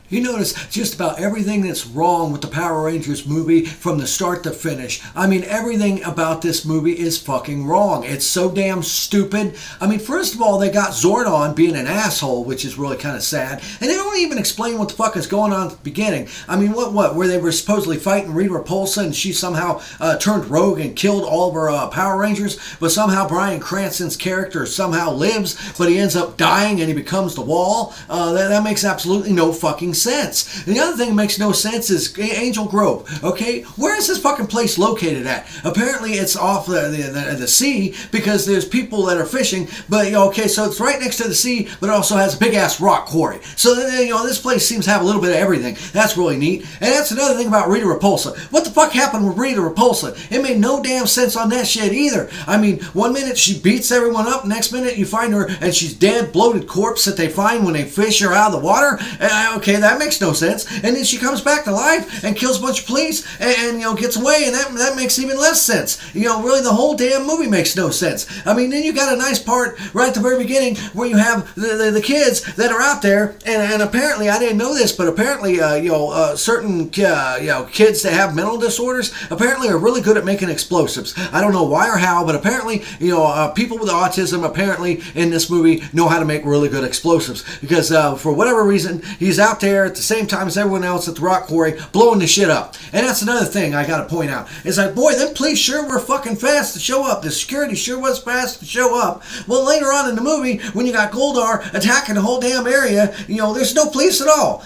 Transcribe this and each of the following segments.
You notice just about everything that's wrong with the Power Rangers movie from the start to finish. I mean, everything about this movie is fucking wrong. It's so damn stupid. I mean, first of all, they got Zordon being an asshole, which is really kind of sad. And they don't even explain what the fuck is going on at the beginning. I mean, what? Where they were supposedly fighting Rita Repulsa and she somehow turned rogue and killed all of her Power Rangers, but somehow Bryan Cranston's character somehow lives, but he ends up dying and he becomes the Wall. That makes absolutely no fucking sense. And the other thing that makes no sense is Angel Grove. Okay, where is this fucking place located at? Apparently it's off the sea because there's people that are fishing, but okay, so it's right next to the sea, but it also has a big ass rock quarry. So this place seems to have a little bit of everything. That's really neat. And that's another thing about Rita Repulsa. What the fuck happened with Rita Repulsa? It made no damn sense on that shit either. I mean, one minute she beats everyone up, next minute you find her and she's dead, bloated corpse that they find when they fish her out of the water. Okay, that makes no sense. And then she comes back to life and kills a bunch of police and gets away, and that makes even less sense. Really the whole damn movie makes no sense. I mean, then you got a nice part right at the very beginning where you have the kids that are out there, and apparently, I didn't know this, but apparently certain kids that have mental disorders apparently are really good at making explosives. I don't know why or how, but apparently people with autism apparently in this movie know how to make really good explosives, because for whatever reason he's out there at the same time as everyone else at the rock quarry blowing the shit up. And that's another thing I gotta point out. It's like, boy, them police sure were fucking fast to show up. The security sure was fast to show up. Well, later on in the movie, when you got Goldar attacking the whole damn area, there's no police at all.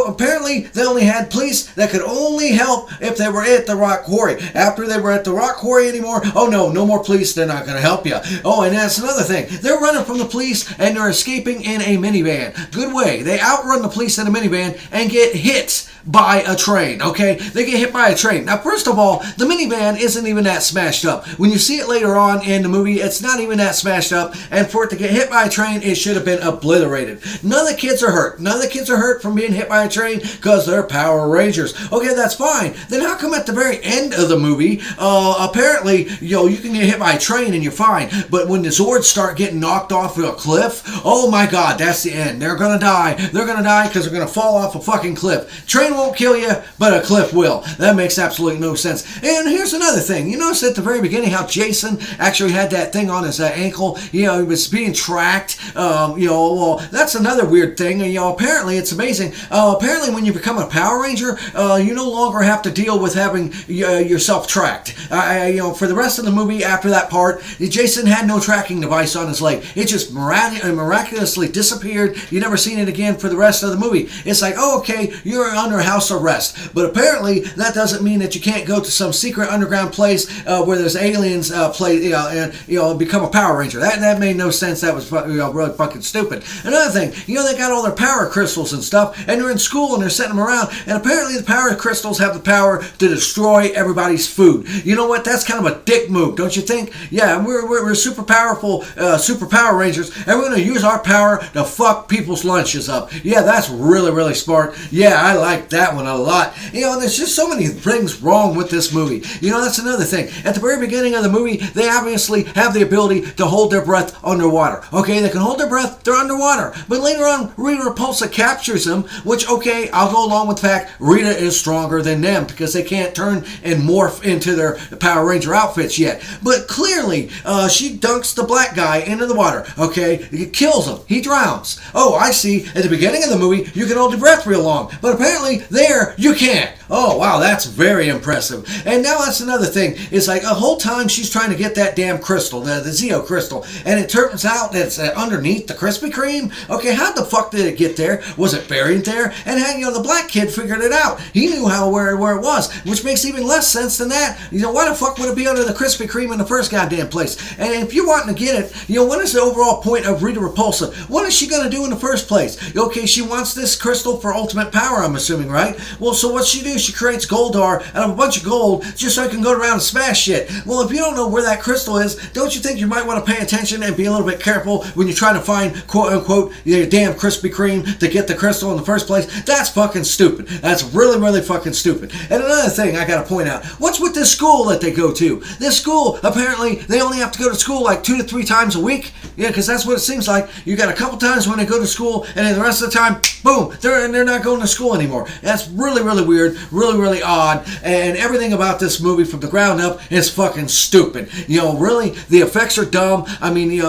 Apparently they only had police that could only help if they were at the rock quarry. After they were at the rock quarry anymore, oh no more police, they're not gonna help you. Oh, and that's another thing. They're running from the police and they're escaping in a minivan. Good way. They outrun the police in a minivan and get hit by a train, okay? They get hit by a train. Now, first of all, the minivan isn't even that smashed up. When you see it later on in the movie, it's not even that smashed up, and for it to get hit by a train, it should have been obliterated. None of the kids are hurt. None of the kids are hurt from being hit by a train because they're Power Rangers. Okay, that's fine. Then how come at the very end of the movie, apparently, you can get hit by a train and you're fine, but when the Zords start getting knocked off of a cliff, oh my god, that's the end. They're gonna die. They're gonna die because they're gonna fall off a fucking cliff. Train won't kill you, but a cliff will. That makes absolutely no sense. And here's another thing. You notice at the very beginning how Jason actually had that thing on his ankle. He was being tracked. Well, that's another weird thing. Apparently it's amazing. Apparently when you become a Power Ranger, you no longer have to deal with having yourself tracked. For the rest of the movie after that part, Jason had no tracking device on his leg. It just miraculously disappeared. You never seen it again for the rest of the movie. It's like, oh, okay, you're under house arrest. But apparently that doesn't mean that you can't go to some secret underground place where there's aliens and become a Power Ranger. That made no sense. That was really fucking stupid. Another thing, they got all their power crystals and stuff, and they're in school and they're setting them around, and apparently the power crystals have the power to destroy everybody's food. You know what? That's kind of a dick move, don't you think? Yeah, we're super powerful, super Power Rangers, and we're going to use our power to fuck people's lunches up. Yeah, that's really, really smart. Yeah, I like that one a lot. There's just so many things wrong with this movie. That's another thing. At the very beginning of the movie, they obviously have the ability to hold their breath underwater. Okay, they can hold their breath, they're underwater. But later on, Rita Repulsa captures them, which, okay, I'll go along with the fact Rita is stronger than them because they can't turn and morph into their Power Ranger outfits yet. But clearly, she dunks the black guy into the water. Okay, it kills him. He drowns. Oh, I see. At the beginning of the movie, you can hold your breath real long. But apparently, there, you can't. Oh, wow, that's very impressive. And now that's another thing. It's like a whole time she's trying to get that damn crystal, the Zeo crystal, and it turns out that it's underneath the Krispy Kreme. Okay, how the fuck did it get there? Was it buried there? And how, the black kid figured it out. He knew where it was, which makes even less sense than that. Why the fuck would it be under the Krispy Kreme in the first goddamn place? And if you're wanting to get it, what is the overall point of Rita Repulsa? What is she going to do in the first place? Okay, she wants this crystal for ultimate power, I'm assuming, right? Well, so what she do? She creates Goldar out of a bunch of gold just so I can go around and smash shit. Well, if you don't know where that crystal is, don't you think you might want to pay attention and be a little bit careful when you're trying to find, quote unquote, your damn Krispy Kreme to get the crystal in the first place? That's fucking stupid. That's really, really fucking stupid. And another thing I gotta point out, what's with this school that they go to? This school, apparently, they only have to go to school like 2 to 3 times a week. Yeah, because that's what it seems like. You got a couple times when they go to school, and then the rest of the time, boom, they're not going to school anymore. That's really, really weird, really, really odd, and everything about this movie from the ground up is fucking stupid. Really, the effects are dumb. I mean, you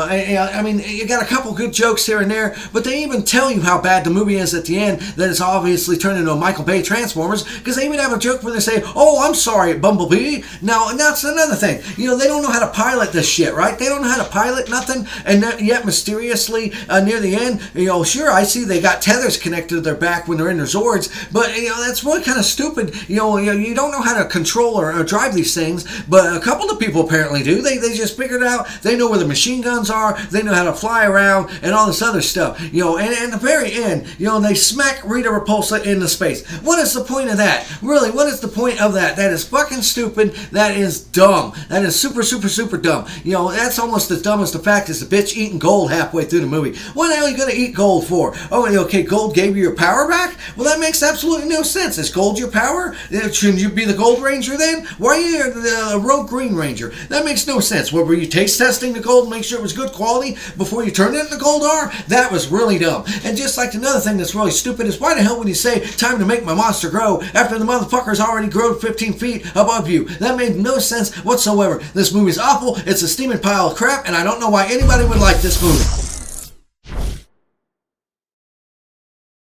got a couple good jokes here and there, but they even tell you how bad the movie is at the end, that it's obviously turned into a Michael Bay Transformers, because they even have a joke where they say, "Oh, I'm sorry, Bumblebee." Now, and that's another thing. They don't know how to pilot this shit, right? They don't know how to pilot nothing, and yet mysteriously, near the end, sure, I see they got tethers connected to their back when they're in their Zords, but, that's really kind of stupid. You don't know how to control or drive these things, but a couple of people apparently do. They just figured out, they know where the machine guns are, they know how to fly around, and all this other stuff. And at the very end, they smack Rita Repulsa into space. What is the point of that? Really, what is the point of that? That is fucking stupid. That is dumb. That is super, super, super dumb. That's almost as dumb as the fact is the bitch eating gold halfway through the movie. What the hell are you going to eat gold for? Oh, okay, gold gave you your power back? Well, that makes absolutely no sense. Is gold your power? Shouldn't you be the Gold Ranger then? Why are you the Rogue Green Ranger? That makes no sense. What, were you taste testing the gold to make sure it was good quality before you turned it into gold R? That was really dumb. And just like another thing that's really stupid is, why the hell would you say, "Time to make my monster grow," after the motherfucker's already grown 15 feet above you? That made no sense whatsoever. This movie's awful. It's a steaming pile of crap, and I don't know why anybody would like this movie.